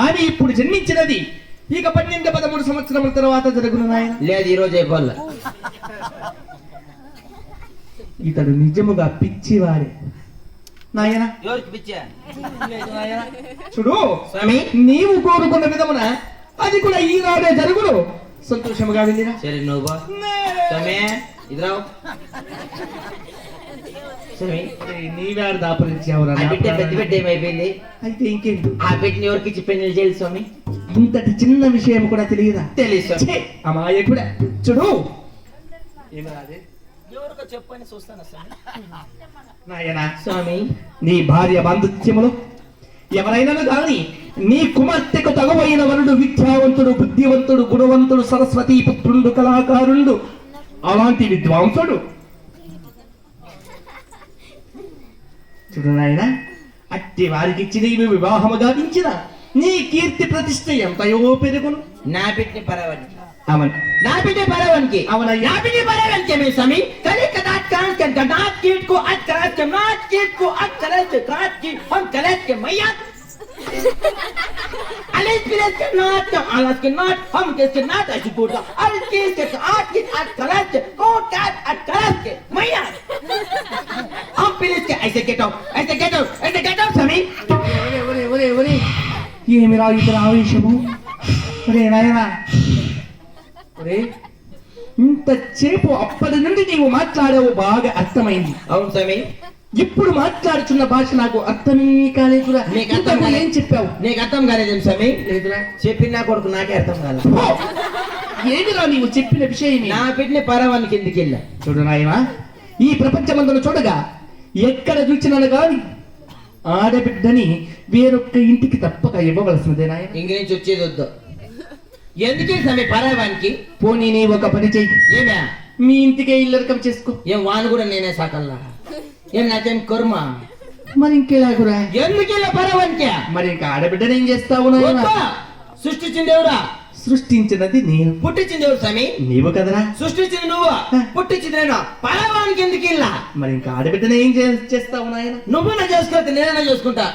ఆమె ఇప్పుడు జన్మించినది ఇక 12-13 సంవత్సరముల తర్వాత జరుగును నాయన. లేదు ఈ రోజు అయిపోలే. ఇతడు నిజముగా పిచ్చివాడే నాయన. ఎవరికి పిచ్చా? చూడు స్వామి, నీవు కోరుకున్న విధమున అది కూడా ఈనాడే జరుగును. సంతోషముగా వెళ్ళిరా. సరే నువ్వు బా. స్వామి ఇదిరావు. స్వామి నీవాడు దాపరించావురా. ఆ బిడ్డ పెద్ద బిడ్డ ఏమైపోయింది? అయితే ఇంకేంటి? ఆ బిడ్డని ఎవరికి ఇచ్చి పెళ్లి చేయాలి స్వామి? ఇంతటి చిన్న విషయం కూడా తెలియదా? తెలియదు స్వామి. అమ్మాయి కూడా చూడు ఎవరికో చెప్పని చూస్తాను నాయన. స్వామి నీ భార్య బాంధుత్యములు ఎవరైనా కానీ నీ కుమార్తెకు తగవైన వరుడు విద్యావంతుడు, బుద్ధివంతుడు, గుణవంతుడు, సరస్వతీ పుత్రుండు, కళాకారుండు, అలాంటి విద్వాంసుడు చూడు నాయన. అట్టి వారికి ఇచ్చి నీవు వివాహము గావించిన నీ కీర్తి ప్రతిష్ట ఎంతయో పెరుగును. నా బిడ్డని పరవానికి. అవును, నా బిడ్డ పరవానికి. అవునయ్యా. నా బిడ్డ పరవానికి మీ స్వామి. कली कदाच कांच के गदाच कीट को अच करत के नाच कीट को अच करत के काट की हम करत के मैया अलिस पिलस के नाच के आलस के नाच हम के नाच ऐसी कोटा अल चीज के आठ की अच करत के कोट काट अच करत के मैया हम पिलस के ऐसे गेट आउट स्वामी. ఏమిరా ఇతర ఆవేశము? ఒరే నాయన, ఒరే ఇంతసేపు అప్పటి నుండి నీవు మాట్లాడావు బాగా అర్థమైంది. అవును స్వామి. ఇప్పుడు మాట్లాడుతున్న భాష నాకు అర్థమే కాలేదురా. నీకు అర్థం ఇంతకు కాలేదు. ఏం చెప్పావు? నీకు అర్థం కాలేదేం స్వామి? లేదురా. చెప్పిన నా కొడుకు నాకే అర్థం కాలేదు. ఓ! ఏమిరా నీవు చెప్పిన విషయం? నా బిడ్డని పరవానికి ఎందుకు వెళ్ళా? చూడు నాయన, ఈ ప్రపంచమందును చూడగా ఎక్కడ చూసినాను గాని ఆడబిడ్డని వేరొక్క ఇంటికి తప్పక ఇవ్వవలసినదే నాయన. ఇంక నుంచి వచ్చేది వద్దు. ఎందుకే స్వామి పరవానికి? పోనీ నీ ఒక పని చెయ్యి. ఏమే? మీ ఇంటికే ఇల్లరకం చేసుకో. ఏం వాను కూడా నేనే సాకల్లా? ఏం నాకేం కర్మ? మరి ఇంకెలాగురా? ఎందుకు ఇలా పరవానికి? మరి ఇంకా ఆడబిడ్డని ఏం చేస్తావు నాయన? సృష్టించింది ఎవరా? సృష్టించినది నేను. పుట్టించింది ఎవరు స్వామి? నీవు కదరా. సృష్టించింది నువ్వు, పుట్టించింది నేను. పరవానికి ఎందుకు ఇలా? మరి ఇంకా ఆడబిడ్డని ఏం చేస్తావు నాయన? నువ్వు నా చేసుకోవచ్చు, నేనైనా చేసుకుంటా.